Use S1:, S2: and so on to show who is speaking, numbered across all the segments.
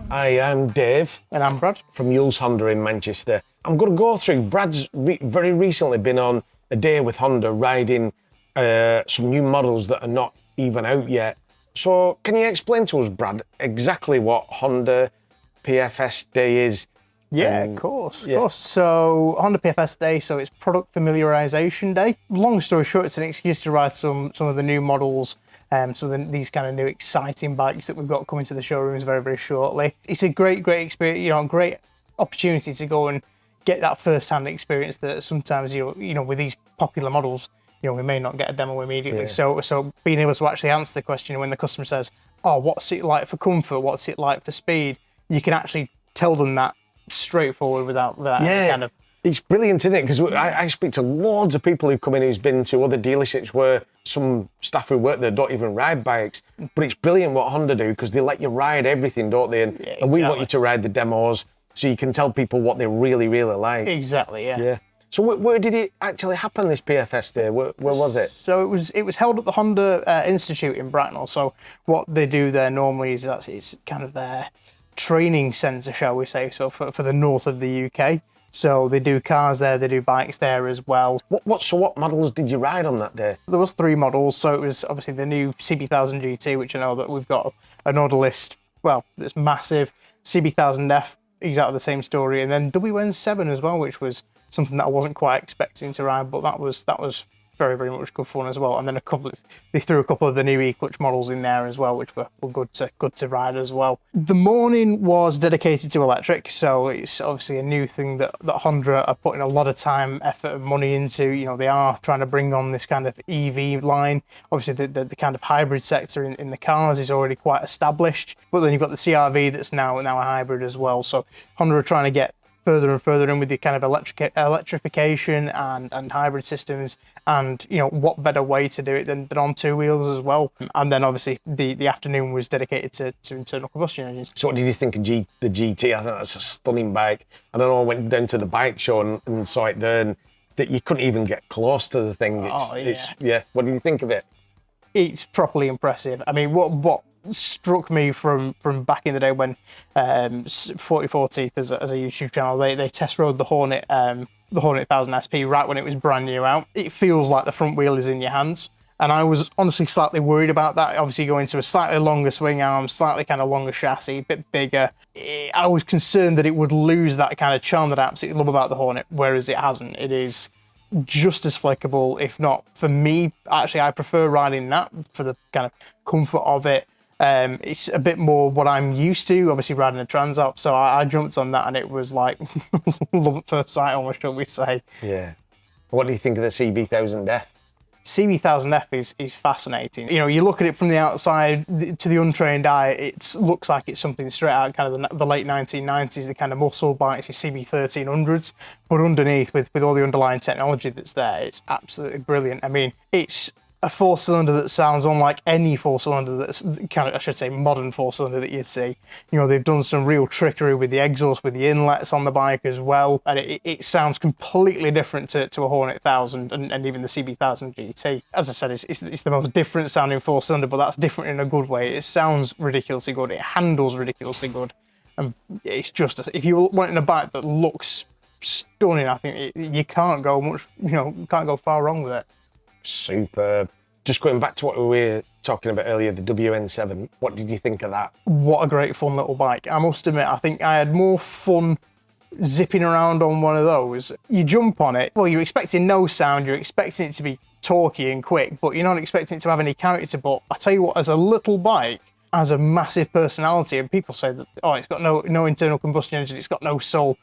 S1: Hi, I'm Dave.
S2: And I'm Brad.
S1: From Youles Honda in Manchester. I'm going to go through, Brad's very recently been on a day with Honda riding some new models that are not even out yet. So can you explain to us, Brad, exactly what Honda PFS Day is?
S2: Yeah, of course. So Honda PFS Day, so it's Product Familiarization Day. Long story short, it's an excuse to ride some of the new models, these kind of new exciting bikes that we've got coming to the showrooms very shortly. It's a great experience, great opportunity to go and get that first-hand experience that sometimes with these popular models, we may not get a demo immediately. Yeah. So being able to actually answer the question when the customer says, "Oh, what's it like for comfort? What's it like for speed?" You can actually tell them that straightforward without kind of.
S1: It's brilliant, isn't it? Because I speak to loads of people who come in who's been to other dealerships where some staff who work there don't even ride bikes. But it's brilliant what Honda do because they let you ride everything, don't they? And we want you to ride the demos so you can tell people what they really like.
S2: Exactly, yeah.
S1: So where did it actually happen, this PFS Day? Where was it?
S2: So it was held at the Honda Institute in Bracknell. So what they do there normally is it's kind of their training centre, shall we say, so for the north of the UK. So they do cars there, they do bikes there as well.
S1: What models did you ride on that day?
S2: There was 3 models, so it was obviously the new CB1000 GT, which I know that we've got an order list, well, that's massive. CB1000F, exactly the same story, and then WN7 as well, which was something that I wasn't quite expecting to ride, but that was very much good fun as well. And then they threw a couple of the new E-Clutch models in there as well, which were good to ride as well. The morning was dedicated to electric, so it's obviously a new thing that Honda are putting a lot of time, effort and money into. They are trying to bring on this kind of EV line. Obviously the kind of hybrid sector in the cars is already quite established, but then you've got the CR-V that's now a hybrid as well. So Honda are trying to get further and further in with the kind of electrification and hybrid systems, and what better way to do it than on 2 wheels as well. And then obviously the afternoon was dedicated to internal combustion engines.
S1: So what did you think of the GT? I think that's a stunning bike. I don't know, I went down to the bike show and saw it there, and that you couldn't even get close to the thing. What did you think of it?
S2: It's properly impressive. I mean, what struck me from back in the day when 44 Teeth as a YouTube channel, they test rode the Hornet 1000 SP right when it was brand new out. It feels like the front wheel is in your hands, and I was honestly slightly worried about that. Obviously going to a slightly longer swing arm, slightly kind of longer chassis, a bit bigger. I was concerned that it would lose that kind of charm that I absolutely love about the Hornet, whereas it hasn't. It is just as flexible, if not, for me, actually I prefer riding that for the kind of comfort of it. It's a bit more what I'm used to, obviously riding a Transop, so I jumped on that and it was like love at first sight, almost, shall we say.
S1: Yeah. What do you think of the CB1000F?
S2: CB1000F is fascinating. You look at it from the outside, to the untrained eye, it looks like it's something straight out kind of the late 1990s, the kind of muscle bikes, your CB1300s, but underneath with all the underlying technology that's there, it's absolutely brilliant. I mean, it's a 4-cylinder that sounds unlike any 4-cylinder that's kind of, I should say, modern 4-cylinder that you'd see. They've done some real trickery with the exhaust, with the inlets on the bike as well, and it sounds completely different to a Hornet 1000 and even the CB1000 GT. As I said, it's the most different sounding 4-cylinder, but that's different in a good way. It sounds ridiculously good. It handles ridiculously good, and it's just if you want a bike that looks stunning, I think you can't go can't go far wrong with it.
S1: Superb. Just going back to what we were talking about earlier, the WN7, what did you think of that?
S2: What a great fun little bike. I must admit, I think I had more fun zipping around on one of those. You jump on it, well, you're expecting no sound, you're expecting it to be torquey and quick, but you're not expecting it to have any character. But I tell you what, as a little bike, has a massive personality, and people say that, oh, it's got no internal combustion engine, it's got no soul.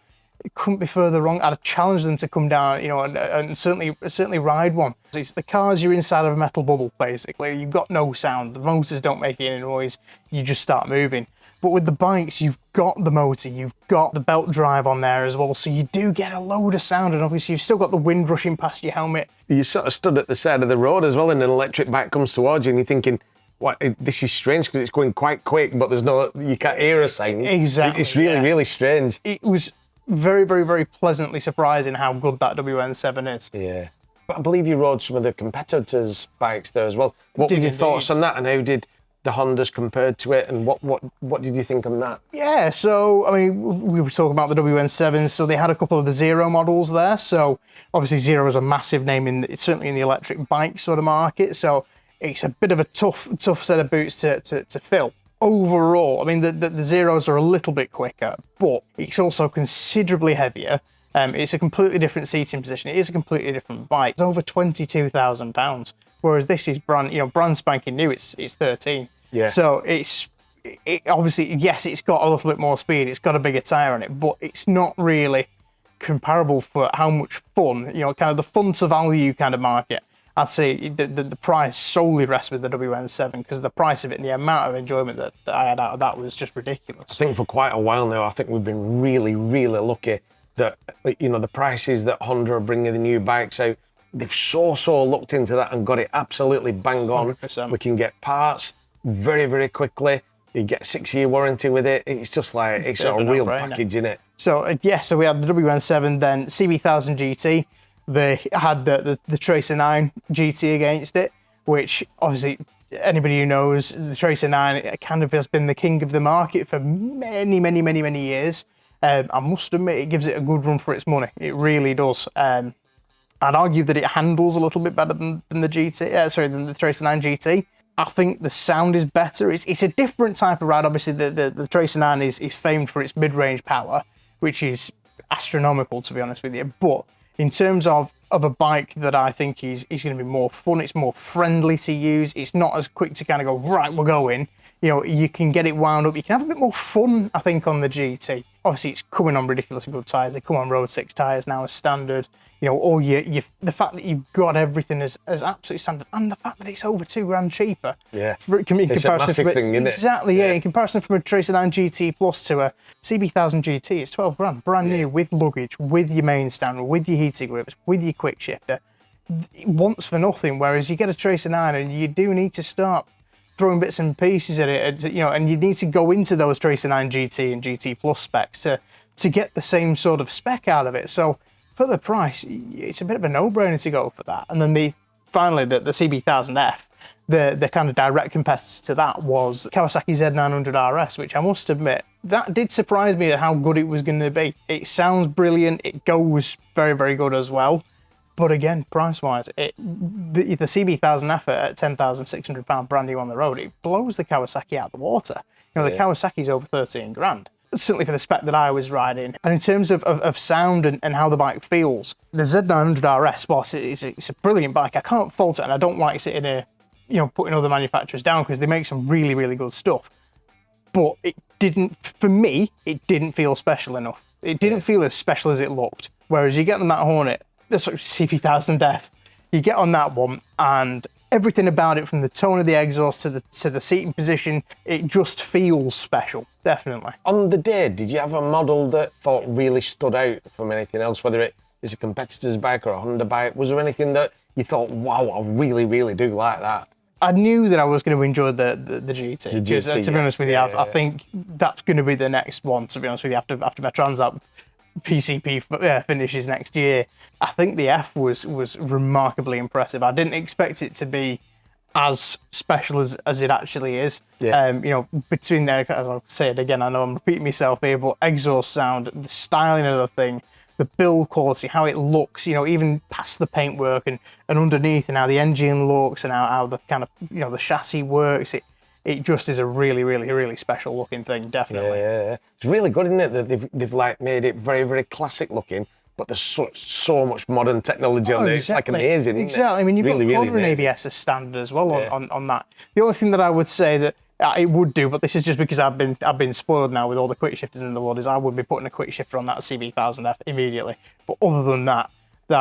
S2: It couldn't be further wrong. I'd challenge them to come down, and certainly ride one. It's the cars, you're inside of a metal bubble, basically. You've got no sound. The motors don't make any noise. You just start moving. But with the bikes, you've got the motor, you've got the belt drive on there as well, so you do get a load of sound, and obviously you've still got the wind rushing past your helmet.
S1: You sort of stood at the side of the road as well, and an electric bike comes towards you, and you're thinking, what, this is strange because it's going quite quick, but you can't hear a sign.
S2: Exactly.
S1: It's really strange.
S2: It was very pleasantly surprising how good that WN7 is.
S1: Yeah. But I believe you rode some of the competitors' bikes there as well. What were
S2: Did
S1: your
S2: indeed.
S1: thoughts on that, and how did the Hondas compared to it, and what did you think on that?
S2: Yeah, so, I mean, we were talking about the WN7s, so they had a couple of the Zero models there. So, obviously, Zero is a massive name, certainly in the electric bike sort of market. So, it's a bit of a tough set of boots to fill. Overall, I mean, the Zeros are a little bit quicker, but it's also considerably heavier. It's a completely different seating position. It is a completely different bike. It's over £22,000, whereas this is brand spanking new. It's 13.
S1: Yeah.
S2: So it obviously, yes, it's got a little bit more speed. It's got a bigger tire on it, but it's not really comparable for how much fun, kind of the fun to value kind of market. I'd say the price solely rests with the WN7 because the price of it and the amount of enjoyment that I had out of that was just ridiculous.
S1: I think for quite a while now, I think we've been really, really lucky that, the prices that Honda are bringing the new bikes out, they've so looked into that and got it absolutely bang on.
S2: 100%.
S1: We can get parts very, very quickly. You get a 6-year warranty with it. It's just like, it's a real package, isn't it?
S2: So, so we had the WN7, then CB1000 GT. They had the Tracer 9 GT against it, which obviously anybody who knows, the Tracer 9 kind of has been the king of the market for many years. I must admit, it gives it a good run for its money. It really does. I'd argue that it handles a little bit better than the than the Tracer 9 GT. I think the sound is better. It's a different type of ride. Obviously, the Tracer 9 is famed for its mid-range power, which is astronomical, to be honest with you. But in terms of a bike that I think is going to be more fun, it's more friendly to use. It's not as quick to kind of go, right, we're going. You can get it wound up. You can have a bit more fun, I think, on the GT. Obviously, it's coming on ridiculously good tyres. They come on Road 6 tyres now as standard. The fact that you've got everything as absolutely standard, and the fact that it's over £2,000 cheaper.
S1: Yeah,
S2: it's
S1: a massive thing, isn't it?
S2: Exactly, yeah. In comparison from a Tracer 9 GT Plus to a CB1000 GT, it's £12,000, brand new, with luggage, with your main stand, with your heated grips, with your quick shifter. It wants for nothing. Whereas you get a Tracer 9 and you do need to start throwing bits and pieces at it, and you need to go into those Tracer 9 GT and GT Plus specs to get the same sort of spec out of it. So for the price, it's a bit of a no-brainer to go for that. And then finally the CB1000F, the kind of direct competitors to that was Kawasaki Z900 RS, which I must admit, that did surprise me at how good it was going to be. It sounds brilliant, it goes very, very good as well. But again, price-wise, the CB1000F at £10,600 brand new on the road, it blows the Kawasaki out of the water. The Kawasaki's over £13,000. Certainly for the spec that I was riding. And in terms of sound and how the bike feels, the Z900 RS, whilst it's a brilliant bike, I can't fault it, and I don't like sitting here, putting other manufacturers down because they make some really, really good stuff. But for me, it didn't feel special enough. It didn't feel as special as it looked. Whereas you get on that Hornet, the CB1000F, you get on that one, and everything about it, from the tone of the exhaust to the seating position, it just feels special, definitely.
S1: On the day, did you have a model that really stood out from anything else, whether it is a competitor's bike or a Honda bike? Was there anything that you thought, wow, I really, really do like that?
S2: I knew that I was going to enjoy the GT. Because, to be honest with you, I think that's going to be the next one, to be honest with you, after my Transat PCP finishes next year. I think the F was remarkably impressive. I didn't expect it to be as special as it actually is. Between there, as I'll say it again, I know I'm repeating myself here, but exhaust sound, the styling of the thing, the build quality, how it looks, even past the paintwork and underneath, and how the engine looks and how the kind of, the chassis works, it just is a really, really, really special looking thing, definitely.
S1: Yeah. It's really good, isn't it, that they've like made it very, very classic looking, but there's so much modern technology on there. It's like amazing, isn't it?
S2: Exactly. I mean, you've
S1: really,
S2: got
S1: really
S2: Corner
S1: amazing.
S2: ABS as standard as well on that. The only thing that I would say that it would do, but this is just because I've been spoiled now with all the quick shifters in the world, is I would be putting a quick shifter on that CB1000F immediately. But other than that,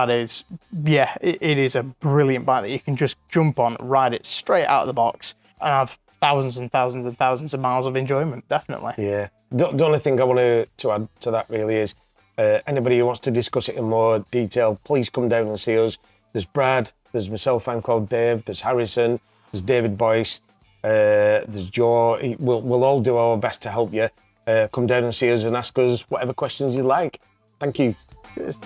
S2: it is a brilliant bike that you can just jump on, ride it straight out of the box, and have thousands and thousands and thousands of miles of enjoyment, definitely.
S1: Yeah. The only thing I want to add to that really is, anybody who wants to discuss it in more detail, please come down and see us. There's Brad, there's myself, I'm called Dave, there's Harrison, there's David Boyce, there's Joe. We'll all do our best to help you. Come down and see us and ask us whatever questions you like. Thank you.
S2: Cheers.